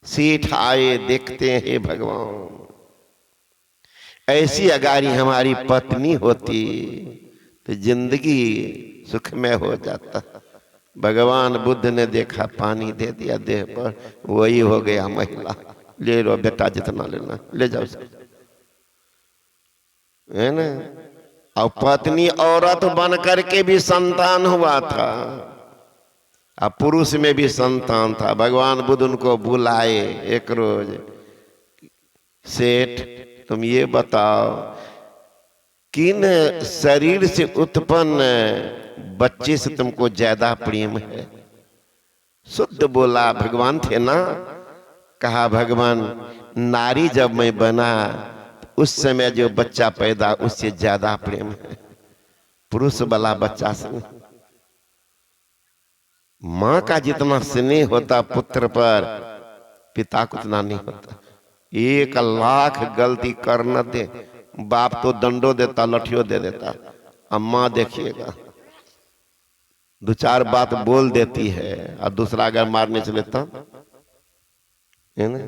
सेठ आए देखते हैं, हे भगवान ऐसी अगारी हमारी पत्नी होती तो जिंदगी सुखमय हो जाता। भगवान बुद्ध ने देखा, पानी दे दिया देह पर, वही हो गया महिला। ले लो बेटा जितना लेना ले जाओ, है ना। और पत्नी औरत बन करके भी संतान हुआ था, और पुरुष में भी संतान था। भगवान बुद्ध उनको बुलाए एक रोज, सेठ तुम ये बताओ किन शरीर से उत्पन्न बच्चे से तुमको ज्यादा प्रेम है? शुद्ध बोला, भगवान थे ना। कहा भगवान नारी जब मैं बना उस समय जो बच्चा पैदा उससे ज्यादा प्रेम है, पुरुष वाला बच्चा से नहीं। मां का जितना स्नेह होता पुत्र पर, पिता को उतना नहीं होता। 1,00,000 गलती कर न दे, बाप तो दंडो देता, लठियो दे देता। अम्मा देखिएगा 2-4 बात बोल देती है, और दूसरा अगर मारने चले तब, है ना।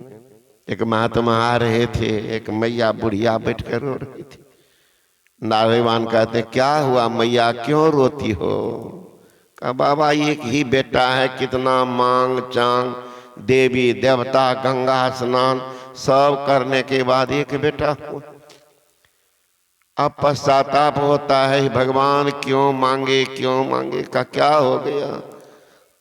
एक महात्मा आ रहे थे, एक मैया बुढ़िया बैठ कर रो रही थी। नारायण कहते क्या हुआ मैया, क्यों रोती हो? कहा बाबा एक ही बेटा है, कितना मांग चांग, देवी देवता गंगा स्नान सब करने के बाद एक बेटा हुआ। अब पश्चाताप होता है, भगवान क्यों मांगे क्यों मांगे? का क्या हो गया?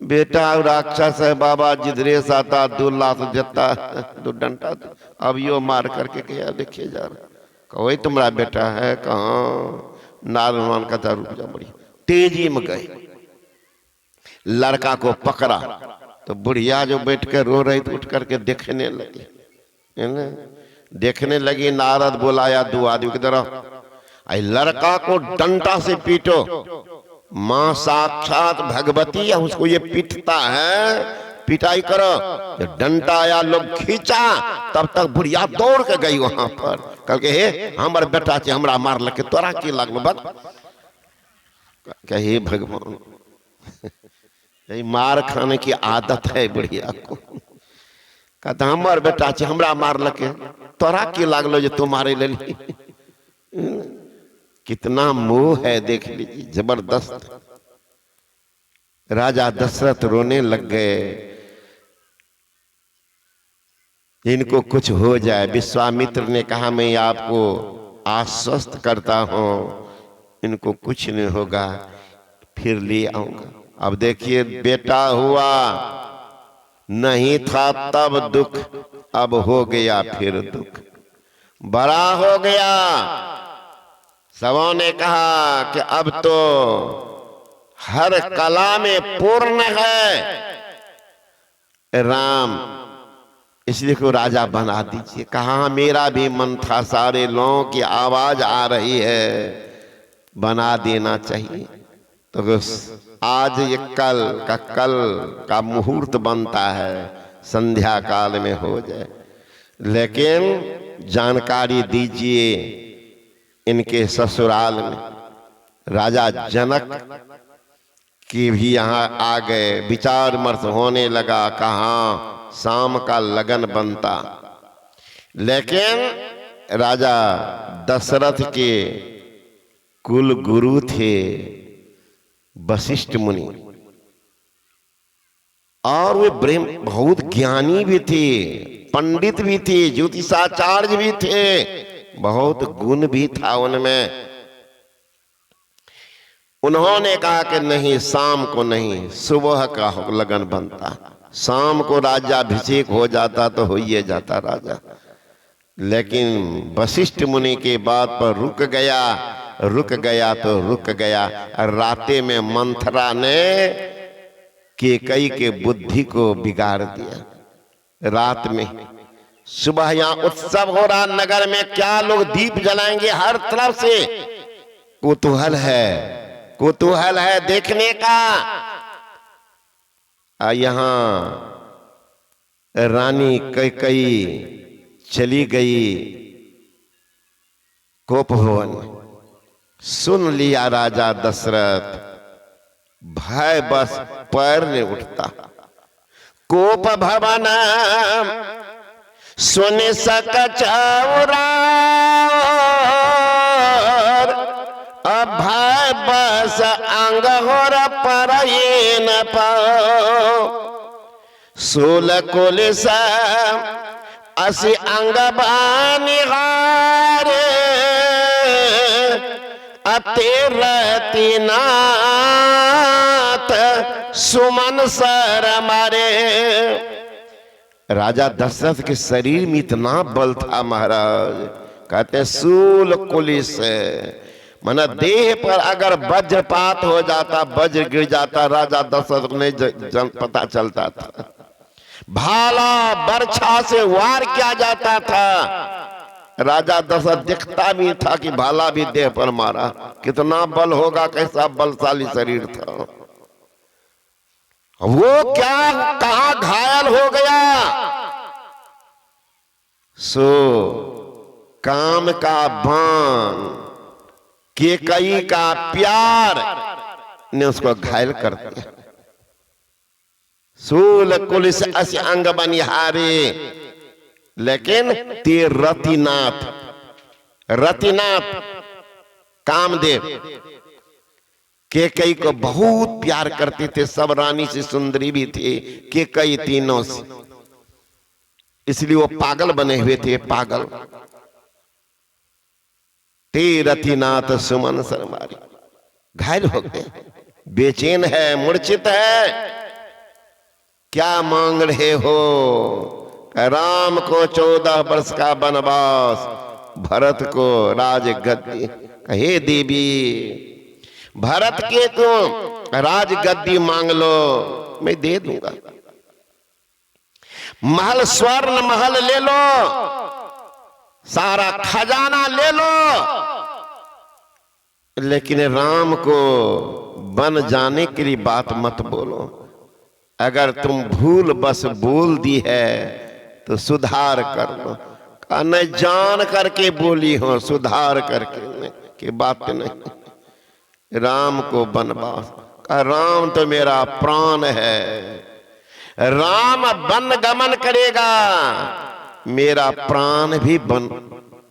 बेटा राक्षस है बाबा, जिधरे साता 2 लाख देता है, 2 डंडा, अब यो मार करके गया, देखिए जा रहा। कोई तुम्हारा बेटा है? कहाँ? नारायण का था, रुक जा, बड़ी तेजी में गए, लड़का को पकड़ा तो बुढ़िया जो बैठ कर रो रही थी उठ करके देखने लगी, है ना। देखने लगी, नारद बुलाया 2 आदमी की तरफ, आई लड़का को डंडा से पीटो। मां साक्षात भगवती है, उसको ये पीटता है, पिटाई करो। जब डंडा आया लोग खींचा, तब तक बुढ़िया दौड़ के गई वहां पर, कल के हे हमार बेटा चे हमरा मार लगे, तोरा की लगलो बक? कहे भगवान यही मार खाने की आदत है बुढ़िया को। कहता हमार बेटा चे हमरा मार लगे, तोरा की लागलो जो तुम्हारे ले ली। कितना मोह है देख लीजिए, जबरदस्त। राजा दशरथ रोने लग गए, इनको कुछ हो जाए। विश्वामित्र ने कहा मैं आपको आश्वस्त करता हूं, इनको कुछ नहीं होगा, फिर ले आऊंगा। अब देखिए बेटा हुआ, नहीं था तब दुख, अब हो गया फिर दुख, बड़ा हो गया। सबों ने कहा कि अब तो हर कला में पूर्ण है राम, इसलिए को राजा बना दीजिए। कहा मेरा भी मन था, सारे लोगों की आवाज आ रही है, बना देना चाहिए। तो आज ये कल का मुहूर्त बनता है, संध्या काल में हो जाए। लेकिन जानकारी दीजिए इनके ससुराल में राजा जनक की भी यहाँ आ गए, विचार विमर्श होने लगा, कहाँ शाम का लगन बनता। लेकिन राजा दशरथ के कुल गुरु थे वशिष्ठ मुनि, और वे बहुत ज्ञानी भी थे, पंडित भी थे, ज्योतिषाचार्य भी थे, बहुत गुण भी था उनमें। उन्होंने कहा कि नहीं, शाम को नहीं, सुबह का लगन बनता। शाम को राज्याभिषेक हो जाता तो हो ही जाता राजा। लेकिन वशिष्ठ मुनि के बात पर रुक गया तो रुक गया। राते में मंथरा ने कैकेयी के बुद्धि को बिगाड़ दिया। रात में, सुबह यहाँ उत्सव हो रहा नगर में, क्या लोग दीप जलाएंगे, हर तरफ से कुतूहल है देखने का। यहाँ रानी कैकेयी चली गई कोप भवन, सुन लिया राजा दशरथ, भय बस पैर नहीं उठता। कोप भवन सुन सक चौरा अभय बस अंग होर पर न पाओ सूल कुलिस असी अंग बानिहार अतिरति नाथ सुमन सर मारे। राजा दशरथ के शरीर में इतना बल था महाराज, कहते सूल कुलिस, माना देह पर अगर वज्रपात हो जाता, वज्र गिर जाता, राजा दशरथ को नहीं पता चलता था। भाला बर्छा से वार किया जाता था, राजा दशरथ दिखता भी था कि भाला भी देह पर मारा। कितना बल होगा, कैसा बलशाली शरीर था। वो क्या कहां घायल हो गया, सो काम का बाण केकई का प्यार ने उसको घायल कर दिया। सूल कुलिस अस अंग बनिहारे, लेकिन ते रतिनाथ, रतिनाथ कामदेव केकई को बहुत प्यार करते थे। सब रानी से सुंदरी भी थी केकई तीनों से, इसलिए वो पागल बने हुए थे, पागल। ते रतिनाथ सुमन सरमारी, घायल हो गए, बेचैन है, मूर्छित है। क्या मांग रहे हो? राम को 14 वर्ष का वनवास, भरत को राजगद्दी। हे देवी, भरत के तुम राजगद्दी मांग लो, मैं दे दूंगा। महल, स्वर्ण महल ले लो, सारा खजाना ले लो, लेकिन राम को बन जाने के लिए बात मत बोलो। अगर तुम भूल बस बोल दी है तो सुधार कर लो। नहीं, जान करके बोली हो, सुधार करके की बात नहीं। राम को बनवास, राम तो मेरा प्राण है, राम वन गमन करेगा, मेरा प्राण भी बन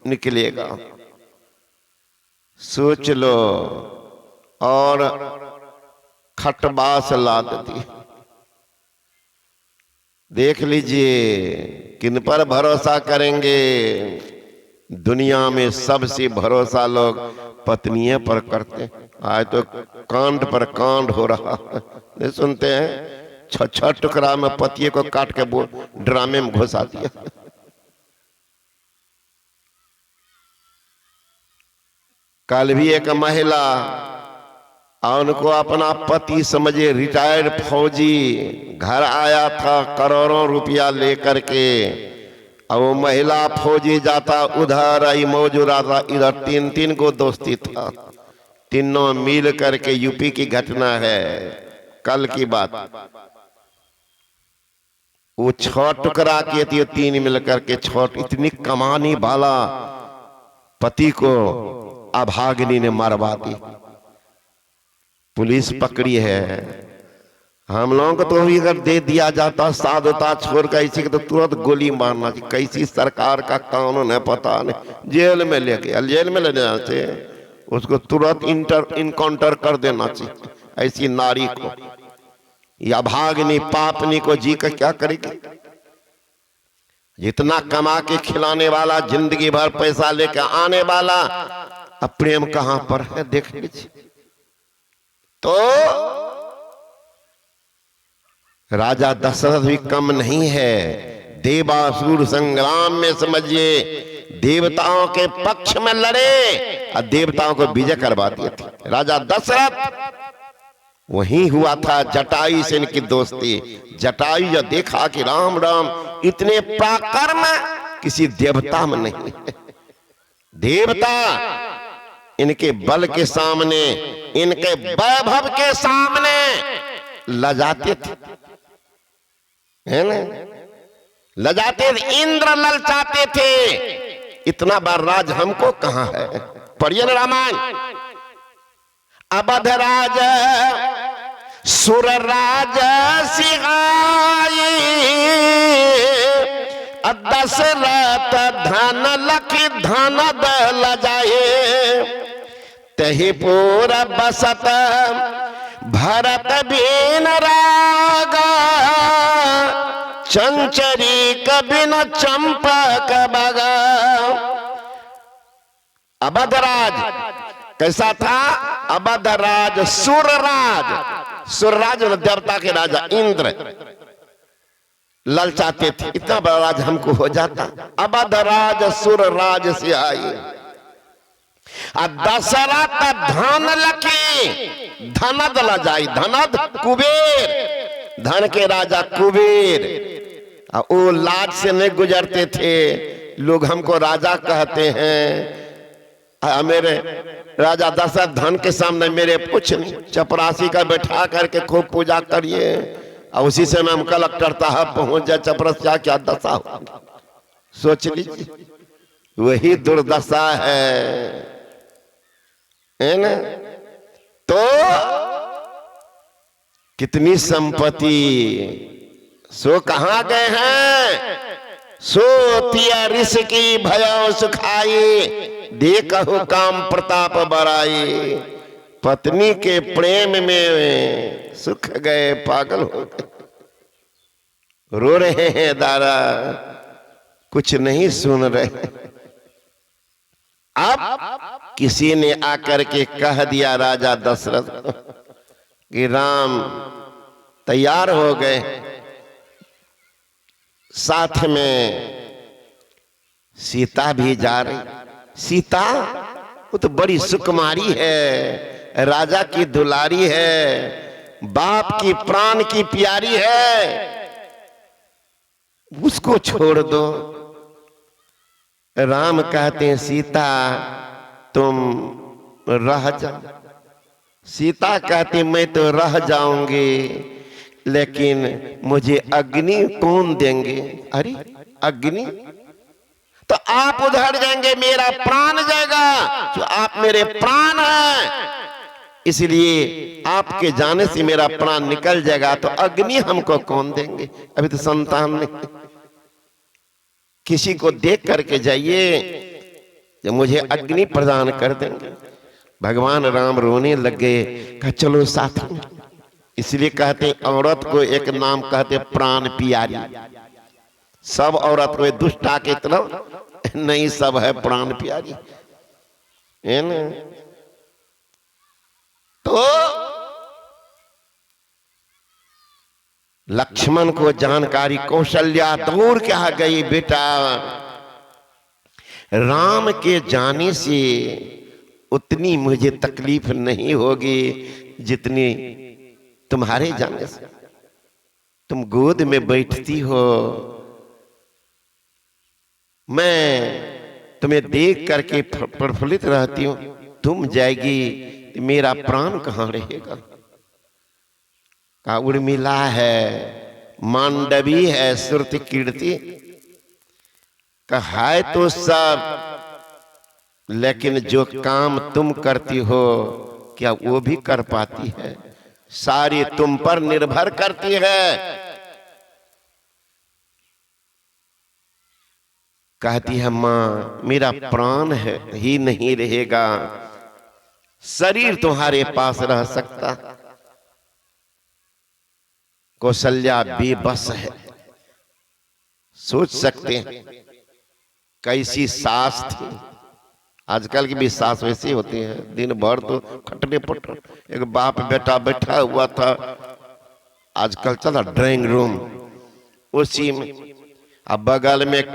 निकलेगा। सोच लो। और खटबास लाद दी। देख लीजिए किन पर भरोसा करेंगे। दुनिया में सबसे भरोसा लोग पत्नियों पर करते। आज तो कांड पर कांड हो रहा है, नहीं सुनते हैं? 6 टुकड़ा में पतिये को काट के वो ड्रामे में घुसा दिया। कल भी एक महिला, उनको अपना पति समझे, रिटायर्ड फौजी, घर आया था करोड़ों रुपया लेकर के। और वो महिला फौजी जाता उधर, आई मौजूद आता इधर। 3 को दोस्ती था, तीनों मिल करके, यूपी की घटना है, कल की बात। वो 6 टुकड़ा किए थे, 3 मिलकर के 6। इतनी कमाने वाला पति को अभागिनी ने मरवा दी। पुलिस पकड़ी है। हम लोगों को तो भी अगर दे दिया जाता साधुता छोड़कर इसी को, तो तुरंत गोली मारना चाहिए। कैसी सरकार का कानून है पता नहीं। जेल में ले गया, जेल में ले जाना चाहिए उसको, तुरंत इनकाउंटर कर देना चाहिए ऐसी नारी को। या भागनी पापनी को जी कर क्या करेगी? जितना कमा के खिलाने वाला, जिंदगी भर पैसा लेकर आने वाला, अब प्रेम कहां पर है देख लीजिए। तो राजा दशरथ भी कम नहीं है। देवासुर संग्राम में समझिए देवताओं के पक्ष में लड़े और देवताओं को विजय करवा दिए थे राजा दशरथ। वही हुआ था जटायु से इनकी दोस्ती। जटायु जो देखा कि राम राम इतने पराक्रम किसी देवता में नहीं है। देवता इनके बल के सामने, इनके वैभव के सामने लजाते थे, है ना? लजाते थे। इंद्र ललचाते थे, इतना बार राज हमको कहां है। पढ़िए रामायण। अवध राज सुर राज सिहाई दशरथ धन लखी धन दल जाए तही पूर बसत भरत बीन रागा चंचरी कबिन चंपक बगा। अवधराज कैसा था? अवधराज सुरराज, सुरराज देवता के राजा इंद्र ललचाते थे इतना बड़ा राज हमको हो जाता। अवधराज सुरराज से आई दशरथ धन लखी धनद ल जाई। धनद कुबेर, धन के राजा कुबेर। वो लाज से नहीं गुजरते थे, लोग हमको राजा कहते हैं। मेरे राजा दशरथ धन के सामने मेरे कुछ नहीं, चपरासी का बैठा करके खूब पूजा करिए और उसी से हम कलेक्टर साहब पहुंच जाए, चपरासी क्या दशा हो। सोच लीजिए, वही दुर्दशा है ना। तो कितनी संपत्ति सो कहां गए हैं? सो तिया ऋषि की भयो सुखाई देखो काम प्रताप बराई। पत्नी के प्रेम में सुख गए, पागल हो गए, रो रहे हैं दारा, कुछ नहीं सुन रहे। अब किसी ने आकर के कह दिया राजा दशरथ कि राम तैयार हो गए, साथ में सीता भी जा रही। सीता वो तो बड़ी सुकुमारी है, राजा की दुलारी है, बाप की प्राण की प्यारी है, उसको छोड़ दो। राम कहते हैं सीता तुम रह जाओ। सीता कहती मैं तो रह जाऊंगी, लेकिन मुझे अग्नि कौन देंगे? अरे अग्नि तो आप उधर जाएंगे, मेरा प्राण जाएगा, तो आप मेरे प्राण हैं, इसलिए आपके जाने से मेरा प्राण निकल जाएगा, तो अग्नि हमको कौन देंगे? अभी तो संतान नहीं, किसी को देख करके जाइए जो मुझे अग्नि प्रदान कर देंगे। भगवान राम रोने लगे, कहा चलो साथ में। इसलिए कहते औरत को एक नाम कहते प्राण प्यारी। सब औरत को दुष्टा के तरफ नहीं, सब है प्राण प्यारी, है ना। तो लक्ष्मण को जानकारी, कौशल्या दौड़ क्या गई, बेटा राम के जाने से उतनी मुझे तकलीफ नहीं होगी जितनी तुम्हारे जाने से। तुम गोद में बैठती हो, मैं तुम्हें देख करके प्रफुल्लित रहती हूं, तुम जाएगी मेरा प्राण कहां रहेगा? का उर्मिला है, मांडवी है, श्रुति कीर्ति का है तो सब, लेकिन जो काम तुम करती हो क्या वो भी कर पाती है? सारी तुम पर निर्भर करती है। कहती है मां मेरा प्राण है ही नहीं रहेगा, शरीर तुम्हारे पास रह सकता। कौशल्या बेबस है। सोच सकते हैं कैसी सास थी। आजकल की भी सास वैसी होती है, दिन भर तो खटने पट। एक बाप बेटा बैठा हुआ था, आजकल चला ड्राइंग रूम, उसी में अब बगल में